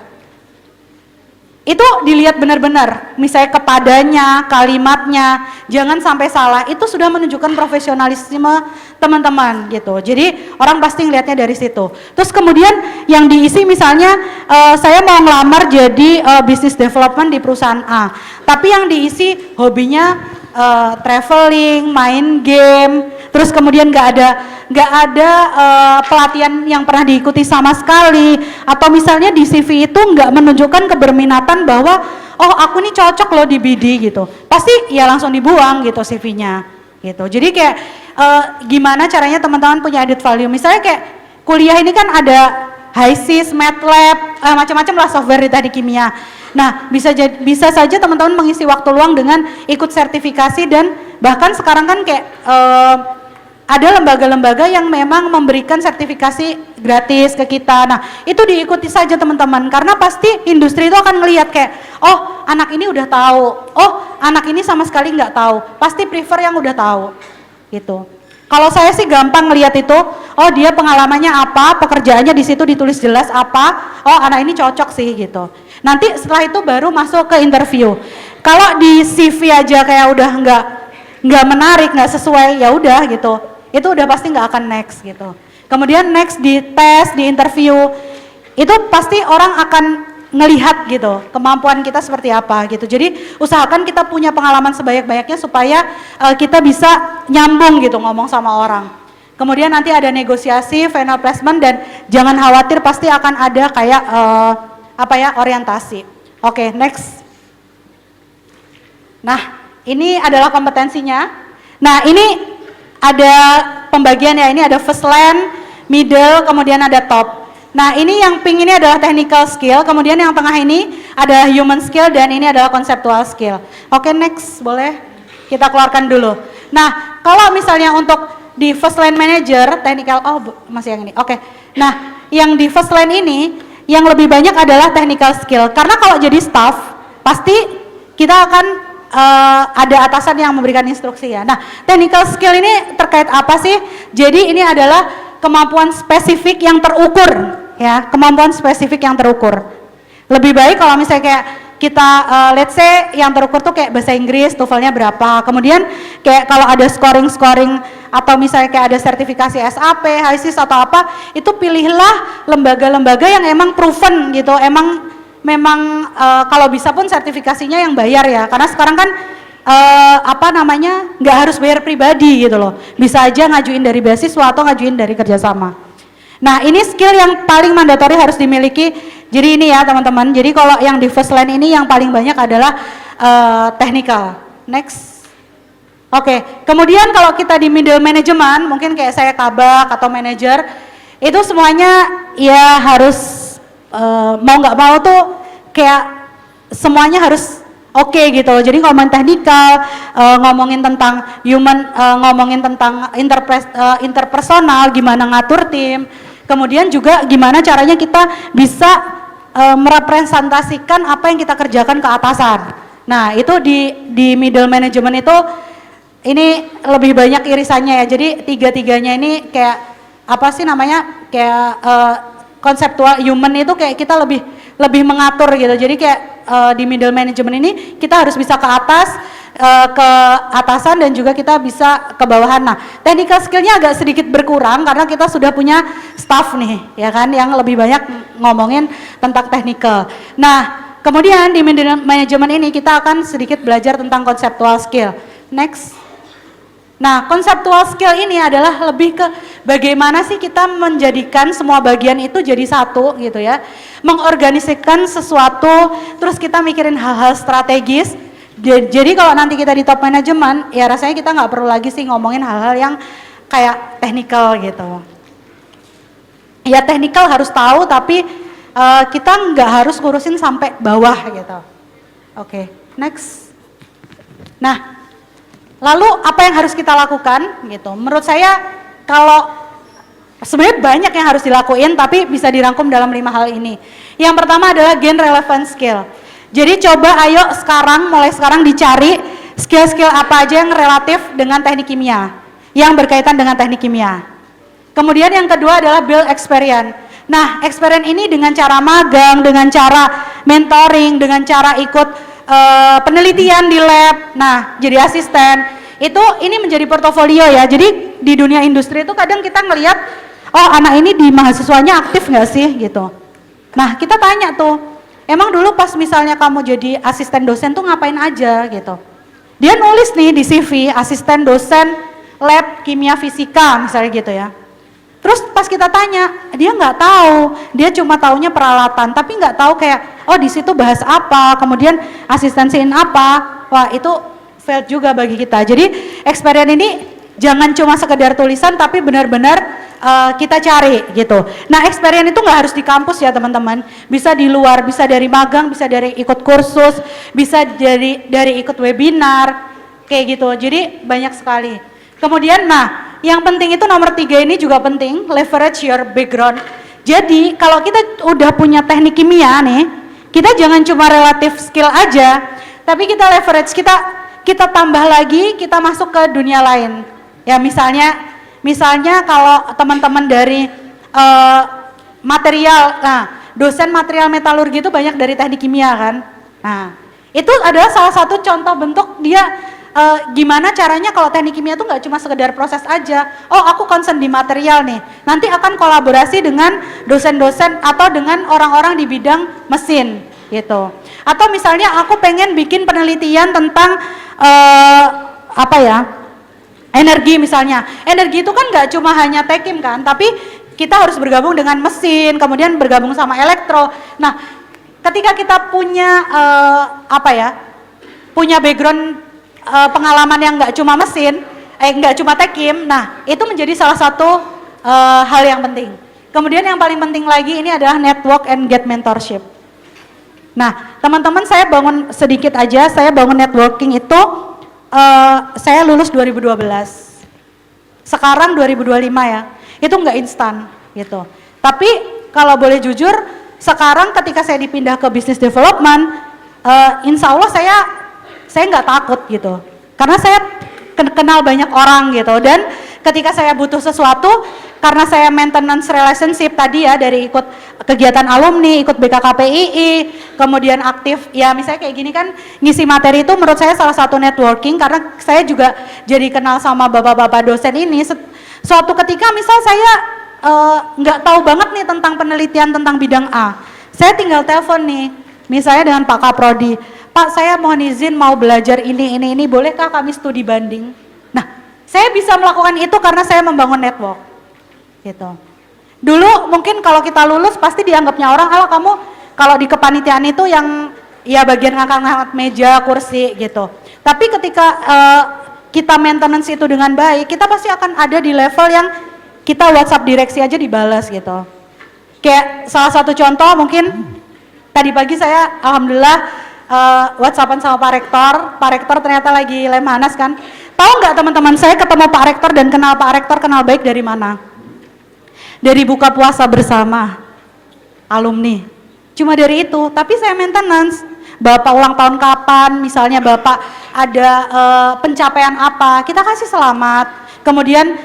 Itu dilihat benar-benar, misalnya kepadanya, kalimatnya, jangan sampai salah. Itu sudah menunjukkan profesionalisme teman-teman gitu. Jadi orang pasti ngelihatnya dari situ. Terus kemudian yang diisi misalnya saya mau ngelamar jadi business development di perusahaan A. Tapi yang diisi hobinya traveling, main game, terus kemudian nggak ada pelatihan yang pernah diikuti sama sekali, atau misalnya di CV itu nggak menunjukkan keberminatan bahwa oh aku nih cocok loh di BD gitu, pasti ya langsung dibuang gitu CV-nya gitu. Jadi kayak gimana caranya teman-teman punya added value, misalnya kayak kuliah ini kan ada HiSys, MATLAB, macam-macam lah software di teknik kimia. Nah, bisa saja teman-teman mengisi waktu luang dengan ikut sertifikasi, dan bahkan sekarang kan kayak ada lembaga-lembaga yang memang memberikan sertifikasi gratis ke kita. Nah, itu diikuti saja teman-teman, karena pasti industri itu akan ngelihat kayak, oh anak ini udah tahu, oh anak ini sama sekali nggak tahu, pasti prefer yang udah tahu gitu. Kalau saya sih gampang ngelihat itu, oh dia pengalamannya apa, pekerjaannya di situ ditulis jelas apa, oh anak ini cocok sih gitu. Nanti setelah itu baru masuk ke interview. Kalau di CV aja kayak udah nggak menarik, nggak sesuai, ya udah gitu. Itu udah pasti nggak akan next gitu. Kemudian next di tes, di interview, itu pasti orang akan ngelihat gitu kemampuan kita seperti apa gitu. Jadi usahakan kita punya pengalaman sebanyak-banyaknya supaya kita bisa nyambung gitu ngomong sama orang. Kemudian nanti ada negosiasi, final placement, dan jangan khawatir pasti akan ada kayak orientasi. Oke, next. Nah, ini adalah kompetensinya. Nah, ini ada pembagian ya, ini ada first line, middle, kemudian ada top. Nah, ini yang pink ini adalah technical skill, kemudian yang tengah ini ada human skill, dan ini adalah conceptual skill. Oke, next, boleh kita keluarkan dulu. Nah, kalau misalnya untuk di first line manager, technical, oh masih yang ini, oke. Nah, yang di first line ini yang lebih banyak adalah technical skill. Karena kalau jadi staff pasti kita akan ada atasan yang memberikan instruksi ya. Nah, technical skill ini terkait apa sih? Jadi ini adalah kemampuan spesifik yang terukur ya, kemampuan spesifik yang terukur. Lebih baik kalau misalnya kayak kita let's say yang terukur tuh kayak bahasa Inggris, TOEFL-nya berapa. Kemudian kayak kalau ada scoring atau misalnya kayak ada sertifikasi SAP, HISIS atau apa, itu pilihlah lembaga-lembaga yang emang proven gitu, memang kalau bisa pun sertifikasinya yang bayar ya, karena sekarang kan nggak harus bayar pribadi gitu loh, bisa aja ngajuin dari beasiswa atau ngajuin dari kerjasama. Nah ini skill yang paling mandatori harus dimiliki. Jadi ini ya teman-teman, jadi kalau yang di first line ini yang paling banyak adalah technical. Next. Oke, kemudian kalau kita di middle management, mungkin kayak saya kabak atau manager, itu semuanya ya harus mau nggak mau tuh kayak semuanya harus oke gitu. Jadi ngomongin teknikal, ngomongin tentang human, ngomongin tentang interpersonal, gimana ngatur tim, kemudian juga gimana caranya kita bisa merepresentasikan apa yang kita kerjakan ke atasan. Nah itu di middle management itu ini lebih banyak irisannya ya. Jadi tiga-tiganya ini kayak apa sih namanya, kayak konseptual human itu kayak kita lebih mengatur gitu. Jadi kayak di middle management ini kita harus bisa ke atas, ke atasan, dan juga kita bisa ke bawahan. Nah, technical skillnya agak sedikit berkurang karena kita sudah punya staff nih, ya kan, yang lebih banyak ngomongin tentang technical. Nah, kemudian di middle management ini kita akan sedikit belajar tentang conceptual skill. Next. Nah, conceptual skill ini adalah lebih ke bagaimana sih kita menjadikan semua bagian itu jadi satu gitu ya. Mengorganisasikan sesuatu, terus kita mikirin hal-hal strategis. Jadi kalau nanti kita di top management, ya rasanya kita nggak perlu lagi sih ngomongin hal-hal yang kayak technical gitu. Ya technical harus tahu, tapi kita nggak harus ngurusin sampai bawah gitu. Oke, next. Nah, lalu apa yang harus kita lakukan gitu? Menurut saya kalau sebenarnya banyak yang harus dilakuin, tapi bisa dirangkum dalam 5 hal ini. Yang pertama adalah gain relevant skill. Jadi coba ayo mulai sekarang dicari skill-skill apa aja yang relatif dengan teknik kimia, yang berkaitan dengan teknik kimia. Kemudian yang kedua adalah build experience. Nah, experience ini dengan cara magang, dengan cara mentoring, dengan cara ikut penelitian di lab, nah jadi asisten, ini menjadi portofolio ya. Jadi di dunia industri itu kadang kita ngelihat, oh anak ini di mahasiswanya aktif nggak sih gitu. Nah kita tanya tuh, emang dulu pas misalnya kamu jadi asisten dosen tuh ngapain aja gitu. Dia nulis nih di CV, asisten dosen lab kimia fisika misalnya gitu ya. Terus pas kita tanya, dia nggak tahu, dia cuma taunya peralatan, tapi nggak tahu kayak, oh di situ bahas apa, kemudian asistensiin apa. Wah itu failed juga bagi kita. Jadi experience ini jangan cuma sekedar tulisan, tapi benar-benar kita cari gitu. Nah experience itu nggak harus di kampus ya teman-teman, bisa di luar, bisa dari magang, bisa dari ikut kursus, bisa dari ikut webinar, kayak gitu. Jadi banyak sekali. Kemudian yang penting itu nomor 3 ini juga penting, leverage your background. Jadi kalau kita udah punya teknik kimia nih, kita jangan cuma relatif skill aja, tapi kita leverage, kita tambah lagi, kita masuk ke dunia lain. Ya misalnya kalau teman-teman dari material, dosen material metalurgi itu banyak dari teknik kimia kan. Nah, itu adalah salah satu contoh bentuk dia gimana caranya kalau teknik kimia itu nggak cuma sekedar proses aja. Oh aku concern di material nih, nanti akan kolaborasi dengan dosen-dosen atau dengan orang-orang di bidang mesin gitu. Atau misalnya aku pengen bikin penelitian tentang energi misalnya. Energi itu kan nggak cuma hanya tekim kan, tapi kita harus bergabung dengan mesin, kemudian bergabung sama elektro. Nah ketika kita punya punya background pengalaman yang nggak cuma mesin, nggak cuma tekim, nah itu menjadi salah satu hal yang penting. Kemudian yang paling penting lagi ini adalah network and get mentorship. Nah teman-teman, saya bangun sedikit aja, saya bangun networking itu saya lulus 2012, sekarang 2025 ya, itu nggak instan gitu. Tapi kalau boleh jujur, sekarang ketika saya dipindah ke business development, insya Allah saya nggak takut gitu, karena saya kenal banyak orang gitu, dan ketika saya butuh sesuatu, karena saya maintenance relationship tadi ya, dari ikut kegiatan alumni, ikut BKKPII, kemudian aktif ya misalnya kayak gini kan, ngisi materi itu menurut saya salah satu networking, karena saya juga jadi kenal sama bapak-bapak dosen ini. Suatu ketika misal saya nggak tahu banget nih tentang penelitian tentang bidang A, saya tinggal telepon nih, misalnya dengan Pak Kaprodi, Pak saya mohon izin mau belajar ini, bolehkah kami studi banding? Nah, saya bisa melakukan itu karena saya membangun network, gitu. Dulu mungkin kalau kita lulus pasti dianggapnya orang, kalau kamu kalau di kepanitiaan itu yang ya bagian ngangkat-ngangkat meja, kursi gitu. Tapi ketika kita maintenance itu dengan baik, kita pasti akan ada di level yang kita WhatsApp direksi aja dibalas gitu. Kayak salah satu contoh mungkin tadi pagi saya alhamdulillah WhatsAppan sama Pak Rektor ternyata lagi Lemhanas kan. Tahu nggak teman-teman, saya ketemu Pak Rektor dan kenal Pak Rektor, kenal baik dari mana? Dari buka puasa bersama alumni. Cuma dari itu, tapi saya maintenance. Bapak ulang tahun kapan, misalnya Bapak ada pencapaian apa, kita kasih selamat. Kemudian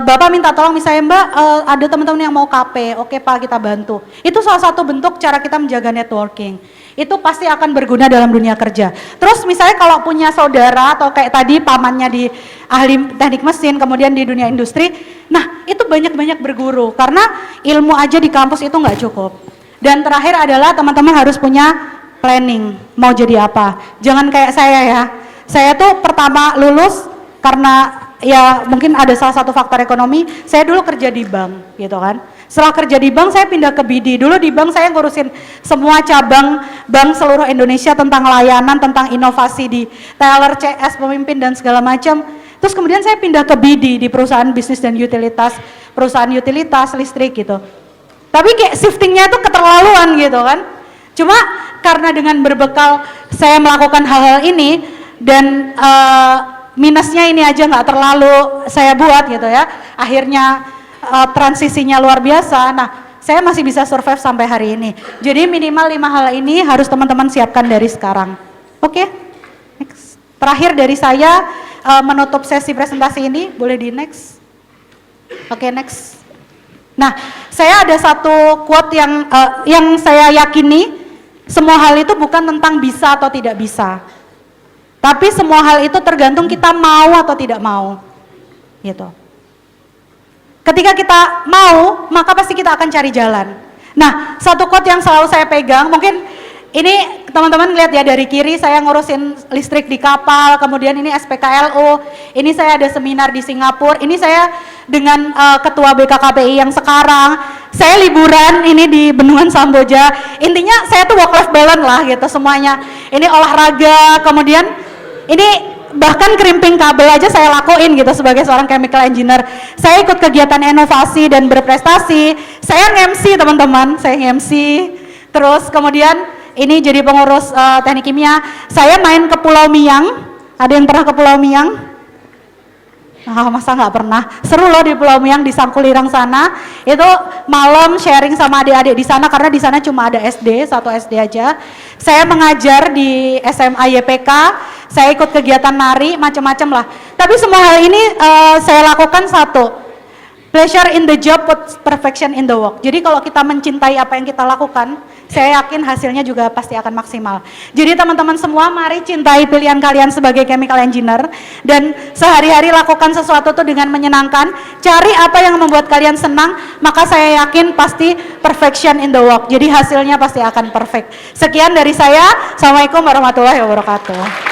Bapak minta tolong misalnya Mbak ada teman-teman yang mau KP, oke Pak kita bantu. Itu salah satu bentuk cara kita menjaga networking. Itu pasti akan berguna dalam dunia kerja. Terus misalnya kalau punya saudara atau kayak tadi pamannya di ahli teknik mesin, kemudian di dunia industri, nah itu banyak-banyak berguru karena ilmu aja di kampus itu nggak cukup. Dan terakhir adalah teman-teman harus punya planning, mau jadi apa. Jangan kayak saya ya, saya tuh pertama lulus karena ya mungkin ada salah satu faktor ekonomi, saya dulu kerja di bank gitu kan. Setelah kerja di bank saya pindah ke BD. Dulu di bank saya ngurusin semua cabang bank seluruh Indonesia tentang layanan, tentang inovasi di teller, CS, pemimpin dan segala macam. Terus kemudian saya pindah ke BD di perusahaan bisnis dan utilitas, perusahaan utilitas listrik gitu. Tapi kayak shiftingnya itu keterlaluan gitu kan. Cuma karena dengan berbekal saya melakukan hal-hal ini dan minusnya ini aja nggak terlalu saya buat gitu ya. Akhirnya transisinya luar biasa. Nah, saya masih bisa survive sampai hari ini. Jadi minimal 5 hal ini harus teman-teman siapkan dari sekarang. Oke? Next. Terakhir dari saya menutup sesi presentasi ini, boleh di next. Oke, next. Nah, saya ada satu quote yang saya yakini, semua hal itu bukan tentang bisa atau tidak bisa. Tapi semua hal itu tergantung kita mau atau tidak mau. Gitu. Ketika kita mau, maka pasti kita akan cari jalan. Nah, satu quote yang selalu saya pegang, mungkin ini teman-teman lihat ya dari kiri saya ngurusin listrik di kapal, kemudian ini SPKLU, ini saya ada seminar di Singapura, ini saya dengan ketua BKKPI yang sekarang, saya liburan ini di Bendungan Samboja, intinya saya tuh work life balance lah gitu semuanya. Ini olahraga, kemudian ini bahkan krimping kabel aja saya lakuin gitu sebagai seorang chemical engineer. Saya ikut kegiatan inovasi dan berprestasi. Saya nge-MC teman-teman, saya nge-MC. Terus kemudian ini jadi pengurus teknik kimia. Saya main ke Pulau Miang. Ada yang pernah ke Pulau Miang? Masa nggak pernah? Seru loh di Pulau Miang di Sangkulirang sana. Itu malam sharing sama adik-adik di sana karena di sana cuma ada SD, satu SD aja. Saya mengajar di SMA YPK. Saya ikut kegiatan nari, macam-macam lah. Tapi semua hal ini saya lakukan satu, pleasure in the job, put perfection in the work. Jadi kalau kita mencintai apa yang kita lakukan, saya yakin hasilnya juga pasti akan maksimal. Jadi teman-teman semua, mari cintai pilihan kalian sebagai chemical engineer dan sehari-hari lakukan sesuatu tuh dengan menyenangkan. Cari apa yang membuat kalian senang, maka saya yakin pasti perfection in the work. Jadi hasilnya pasti akan perfect. Sekian dari saya. Assalamualaikum warahmatullahi wabarakatuh.